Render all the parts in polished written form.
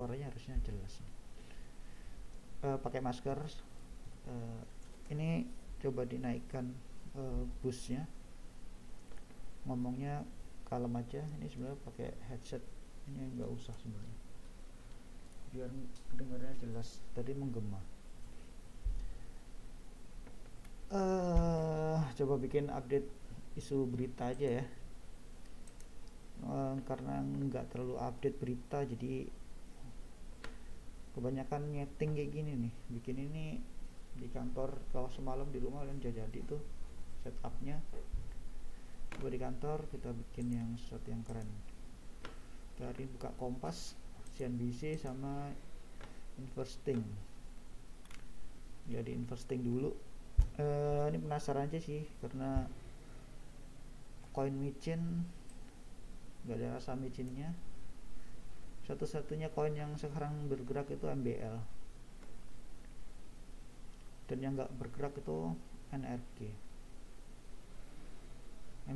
suaranya harusnya jelas. Pakai masker. Ini coba dinaikkan busnya, ngomongnya kalem aja. Ini sebenarnya pakai headset, ini nggak usah sebenarnya, biar dengarnya jelas. Tadi menggema. Coba bikin update isu berita aja ya, karena nggak terlalu update berita, jadi kebanyakan nyeting kayak gini nih. Bikin ini di kantor, kalau semalam di rumah kalian jadi tuh setupnya. Coba di kantor kita bikin yang sesuatu yang keren. Dari buka Kompas, CNBC sama Investing. Jadi Investing dulu. Ini penasaran aja sih, karena koin micin nggak ada rasa micinnya. Satu-satunya koin yang sekarang bergerak itu MBL, dan yang nggak bergerak itu NRG.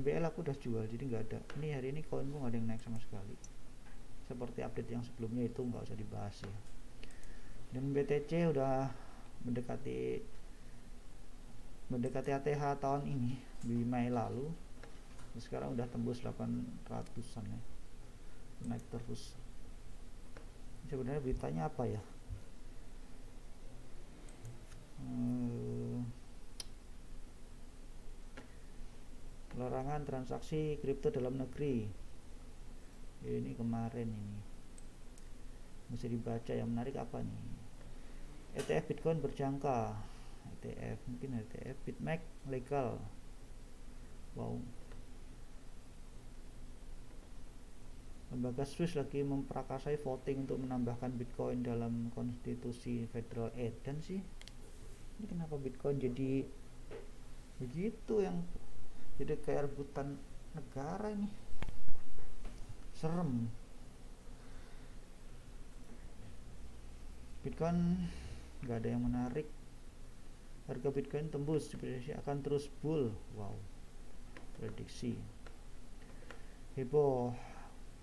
MBL aku udah jual, jadi nggak ada. Ini hari ini koinku nggak ada yang naik sama sekali. Seperti update yang sebelumnya itu nggak usah dibahas ya. Dan BTC udah mendekati ATH tahun ini di Mei lalu. Sekarang udah tembus 800-an ya, naik terus. Sebenarnya beritanya apa ya? Larangan transaksi kripto dalam negeri. Ini kemarin ini mesti dibaca. Yang menarik apa nih? ETF Bitcoin berjangka. ETF, mungkin ETF BitMEX legal. Wow. Lembaga Swiss lagi memprakarsai voting untuk menambahkan Bitcoin dalam konstitusi federal. Dan sih, ini kenapa Bitcoin jadi begitu, yang jadi kayak rebutan negara ini? Serem. Bitcoin nggak ada yang menarik. Harga Bitcoin tembus, diprediksi akan terus bull. Wow, prediksi heboh.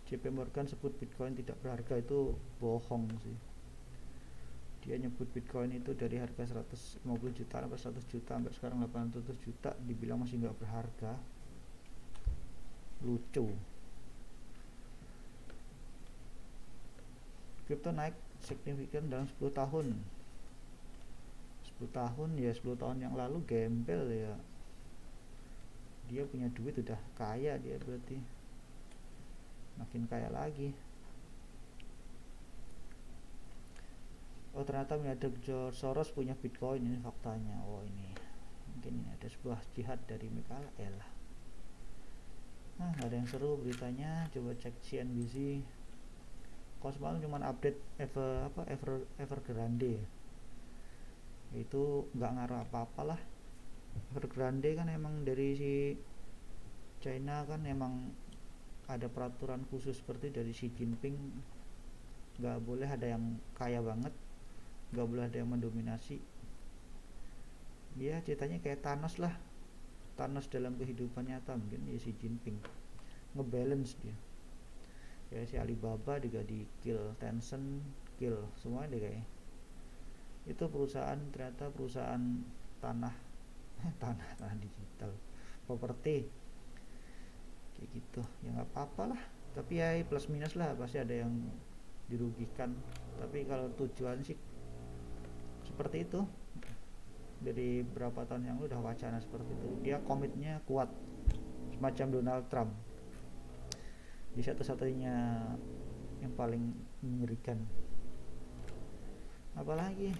JP Morgan sebut Bitcoin tidak berharga, itu bohong sih. Dia nyebut Bitcoin itu dari harga 150 juta sampai 100 juta sampai sekarang 800 juta dibilang masih nggak berharga. Lucu. Kripto naik signifikan dalam 10 tahun. 10 tahun ya, 10 tahun yang lalu gembel ya. Dia punya duit, udah kaya dia, berarti makin kaya lagi. Oh, ternyata miliarder George Soros punya Bitcoin, ini faktanya. Oh, ini mungkin ini ada sebuah jihad dari Michael. Nah, nggak ada yang seru beritanya. Coba cek CNBC. Kalau semalam cuma update Evergrande, itu nggak ngaruh apa-apa lah. Evergrande kan emang dari si China, kan emang ada peraturan khusus seperti dari Xi Jinping, nggak boleh ada yang kaya banget, nggak boleh ada yang mendominasi. Ya ceritanya kayak Thanos lah, Thanos dalam kehidupan nyata mungkin ya. Xi Jinping ngebalance dia ya. Si Alibaba juga di kill, Tencent kill, semua deh kayak itu. Perusahaan ternyata perusahaan tanah tanah digital, properti kayak gitu ya. Nggak apa-apa lah, tapi ya plus minus lah, pasti ada yang dirugikan. Tapi kalau tujuan sih seperti itu, dari berapa tahun yang lalu udah wacana seperti itu. Dia komitnya kuat, semacam Donald Trump. Di satu-satunya yang paling mengerikan. Apalagi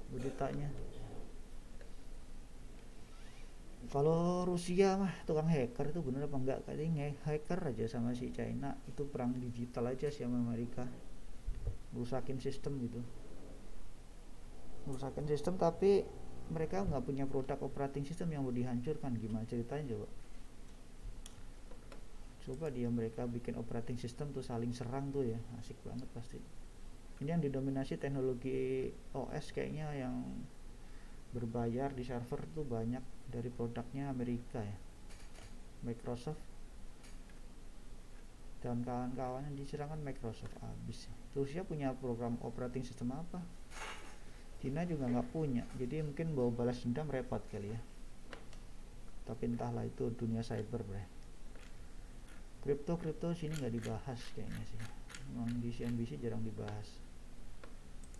beritanya, kalau Rusia mah tukang hacker itu bener apa enggak? Kayaknya hacker aja sama si China itu perang digital aja sih sama Amerika, rusakin sistem gitu, rusakin sistem. Tapi mereka nggak punya produk operating system yang mau dihancurkan. Gimana ceritanya coba dia mereka bikin operating system tuh saling serang tuh ya, asik banget pasti. Ini yang didominasi teknologi OS kayaknya, yang berbayar di server tuh banyak dari produknya Amerika ya. Microsoft dan kawan-kawannya diserang kan Microsoft habis. Rusia punya program operating system apa? Cina juga nggak punya, jadi mungkin bawa balas dendam repot kali ya. Tapi entahlah, itu dunia cyber bre. Kripto sini nggak dibahas kayaknya sih. Memang di CNBC jarang dibahas.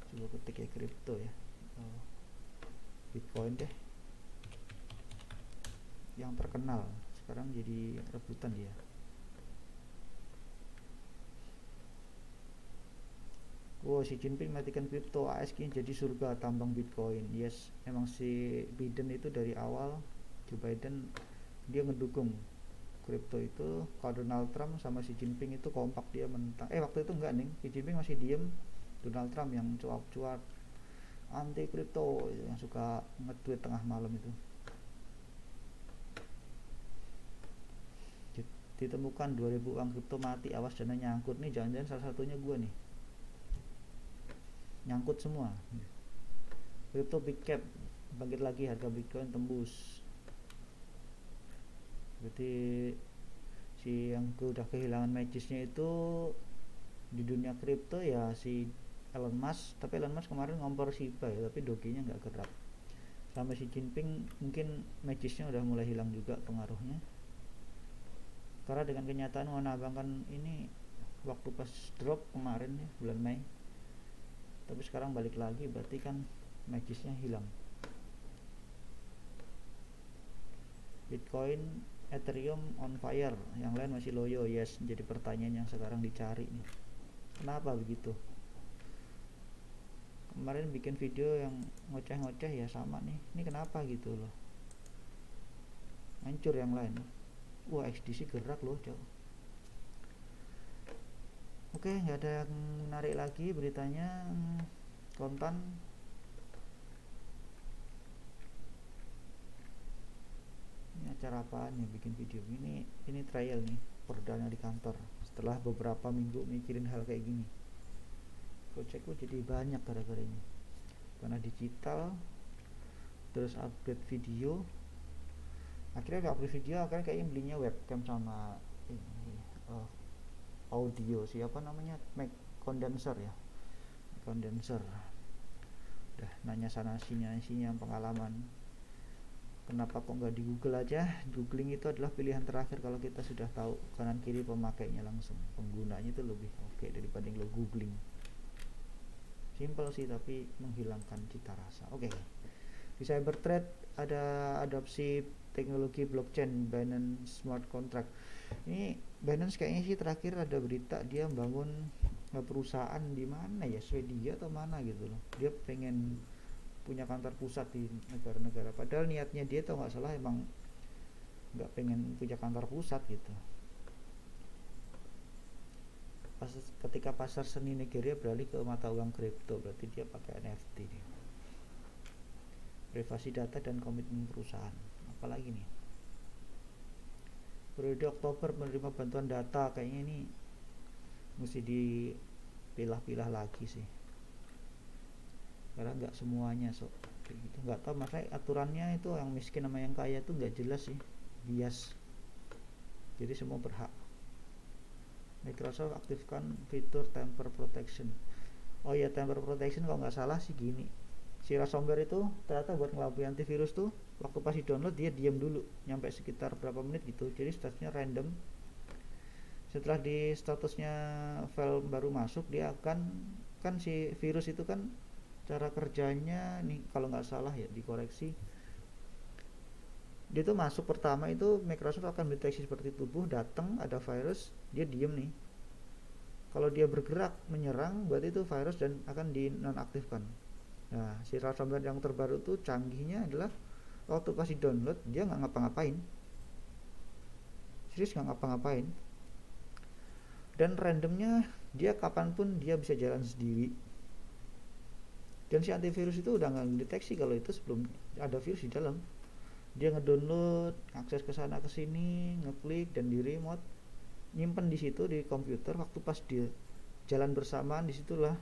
Coba ketik ya kripto ya. Bitcoin deh yang terkenal, sekarang jadi rebutan dia. Wow, Xi Jinping matikan kripto, AS kini jadi surga tambang Bitcoin. Yes, emang si Biden itu dari awal, Joe Biden, dia ngedukung kripto itu. Kalau Donald Trump sama Xi Jinping itu kompak, dia menentang. Waktu itu enggak nih, Xi Jinping masih diem, Donald Trump yang cuap-cuap anti kripto, yang suka nge-tweet tengah malam itu. Ditemukan 2000 uang kripto mati, awas dana nyangkut. Nih jangan-jangan salah satunya gue nih, nyangkut semua. Crypto big cap bangkit lagi, harga Bitcoin tembus. Berarti si yang udah kehilangan magisnya itu di dunia kripto ya si Elon Musk. Tapi Elon Musk kemarin ngompor Shiba ya, tapi doginya nggak gerak. Sama si Jinping mungkin magisnya udah mulai hilang juga pengaruhnya, karena dengan kenyataan menabangkan ini waktu pas drop kemarin ya bulan Mei, tapi sekarang balik lagi, berarti kan magisnya hilang. Bitcoin, Ethereum on fire, yang lain masih loyo. Yes, jadi pertanyaan yang sekarang dicari nih, kenapa begitu. Kemarin bikin video yang ngoceh-ngoceh ya sama nih, ini kenapa gitu loh, hancur yang lain. Wah, XDC gerak loh jauh. Oke, nggak ada yang menarik lagi beritanya. Kontan. Ini acara apaan nih bikin video gini? Ini trial nih, perdana di kantor. Setelah beberapa minggu mikirin hal kayak gini, projectku jadi banyak gara-gara ini. Karena digital, terus upgrade video. Akhirnya upgrade video, akhirnya kayaknya belinya webcam sama ini, audio siapa namanya, mic condenser ya, condenser. Udah nanya sana sini yang pengalaman, kenapa kok nggak di Google aja. Googling itu adalah pilihan terakhir kalau kita sudah tahu kanan kiri pemakainya langsung, penggunanya itu lebih oke daripada lo googling. Simple sih tapi menghilangkan cita rasa. Oke. Di Cybertrade ada adopsi teknologi blockchain, Binance Smart Contract. Ini Binance kayaknya sih terakhir ada berita dia bangun perusahaan di mana ya, Swedia atau mana gitu loh. Dia pengen punya kantor pusat di negara-negara. Padahal niatnya dia tuh nggak salah emang nggak pengen punya kantor pusat gitu. Ketika pasar seni Nigeria beralih ke mata uang kripto, berarti dia pakai NFT nih. Privasi data dan komitmen perusahaan. Apalagi nih, periode Oktober menerima bantuan data, kayaknya ini mesti dipilah-pilah lagi sih, karena nggak semuanya kayak gitu. Nggak tahu, makanya aturannya itu yang miskin sama yang kaya tuh nggak jelas sih, bias, jadi semua berhak. Microsoft aktifkan fitur tamper protection. Oh ya, tamper protection kalau nggak salah sih gini, si ransomware itu ternyata buat ngelabui antivirus tuh waktu pas di download dia diam dulu nyampe sekitar berapa menit gitu, jadi statusnya random. Setelah di statusnya file baru masuk, dia akan, kan si virus itu kan cara kerjanya nih kalau nggak salah ya, dikoreksi, dia tuh masuk pertama itu Microsoft akan mendeteksi seperti tubuh datang ada virus, dia diem nih. Kalau dia bergerak menyerang berarti itu virus dan akan dinonaktifkan. Nah, si ransomware yang terbaru tuh canggihnya adalah waktu pas di download dia nggak ngapa-ngapain, serius nggak ngapa-ngapain, dan randomnya dia kapanpun dia bisa jalan sendiri. Dan si antivirus itu udah nggak mendeteksi kalau itu sebelum ada virus di dalam. Dia ngedownload, akses ke sana ke sini, ngeklik dan di remote nyimpen di situ di komputer. Waktu pas dia jalan bersamaan, disitulah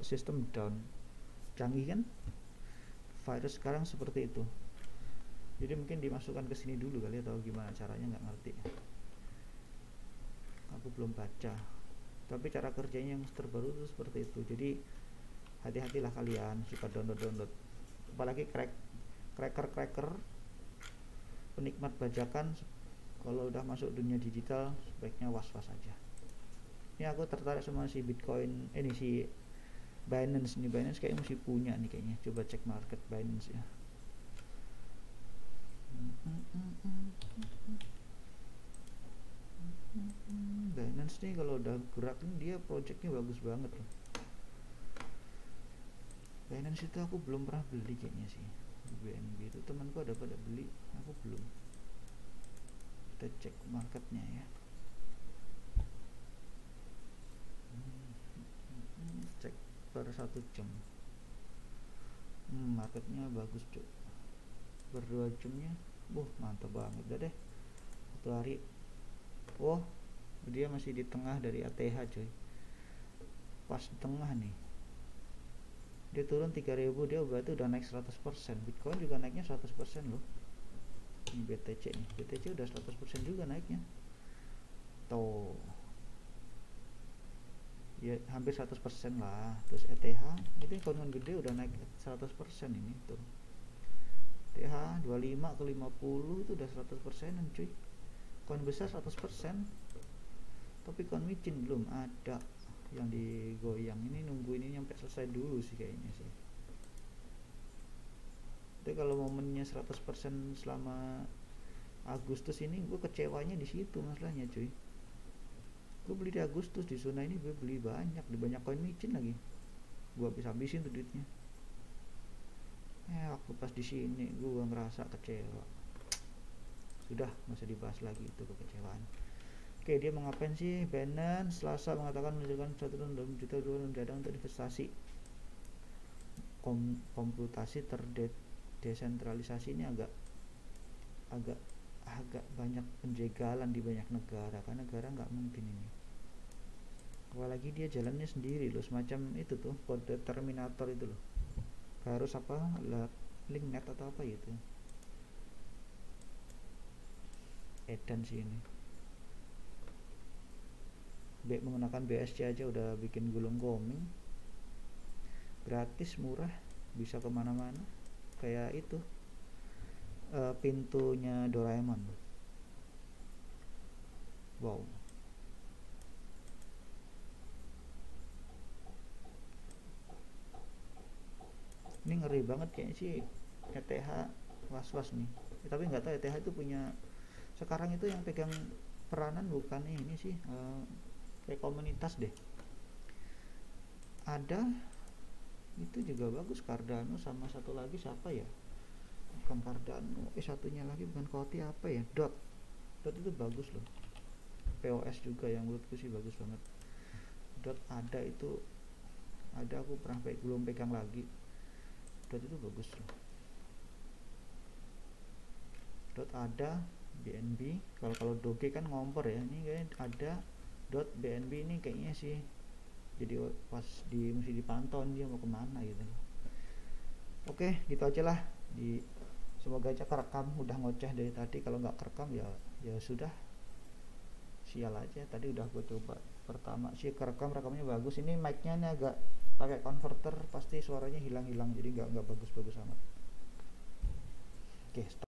sistem down. Canggih kan virus sekarang seperti itu. Jadi mungkin dimasukkan ke sini dulu kali ya, tahu gimana caranya nggak ngerti. aku belum baca, tapi cara kerjanya yang terbaru itu seperti itu. Jadi hati-hatilah kalian suka download, apalagi cracker penikmat bajakan. Kalau udah masuk dunia digital sebaiknya was-was aja. Ini aku tertarik sama si Bitcoin, ini si Binance nih. Binance kayaknya mesti punya nih kayaknya. Coba cek market Binance ya. Binance nih kalau udah gerak nih dia projectnya bagus banget loh. Binance itu aku belum pernah beli kayaknya sih. BNB itu temanku ada pada beli, aku belum. Kita cek marketnya ya. Cek per 1 jam. Marketnya bagus cuk. Per 2 jamnya mantap banget dah deh. 1 hari. Dia masih di tengah dari ATH coy. Pas tengah nih. Dia turun 3000, dia berarti udah naik 100%. Bitcoin juga naiknya 100% loh. Ini BTC nih. BTC udah 100% juga naiknya. Tuh. Ya hampir 100% lah. Terus ETH itu konon gede udah naik 100% ini tuh. ETH 25 ke 50 itu udah 100%an cuy. Koin besar 100%. Tapi koin micin belum ada yang digoyang. Ini nunggu ini sampai selesai dulu sih kayaknya sih. Tapi kalau momennya 100% selama Agustus ini, gue kecewanya di situ masalahnya cuy. Gue beli di Agustus, di zona ini gue beli banyak, di banyak koin micin lagi. Gue habisin tuh duitnya. Waktu pas di sini gue ngerasa kecewa. Sudah, nggak usah dibahas lagi itu kekecewaan. Oke, dia mau ngapain sih? Binance Selasa mengatakan menunjukkan 1,6 juta dolar mendadak untuk investasi komputasi terdesentralisasi. Ini agak banyak penjagalan di banyak negara, karena negara nggak mungkin ini. Apalagi dia jalannya sendiri loh, semacam itu tuh kode Terminator itu loh. Harus apa? Link net atau apa gitu. Edan sih ini. Menggunakan BSC aja udah bikin gulung koming. Gratis, murah, bisa kemana-mana. Kayak itu pintunya Doraemon. Wow. Ini ngeri banget kayaknya sih ETH was-was nih. Tapi nggak tahu ETH itu punya sekarang itu yang pegang peranan bukan ini sih, kayak komunitas deh. Ada itu juga bagus, Cardano sama satu lagi siapa ya, bukan Cardano, satunya lagi bukan Koti apa ya, Dot itu bagus loh. POS juga yang menurutku sih bagus banget. Dot ada itu, ada aku pernah belum pegang lagi. Dot itu bagus loh. Dot ada, BNB kalau Doge kan ngompor ya, ini kayaknya ada dot BNB ini kayaknya sih, jadi pas mesti dipantau dia mau kemana gitu. Oke, gitu aja lah. Semoga aja kerekam, udah ngoceh dari tadi. Kalau nggak kerekam ya sudah, sial aja. Tadi udah gue coba pertama sih rekamnya bagus. Ini mic-nya nih agak pakai converter, pasti suaranya hilang-hilang, jadi nggak bagus-bagus amat. Oke, stop.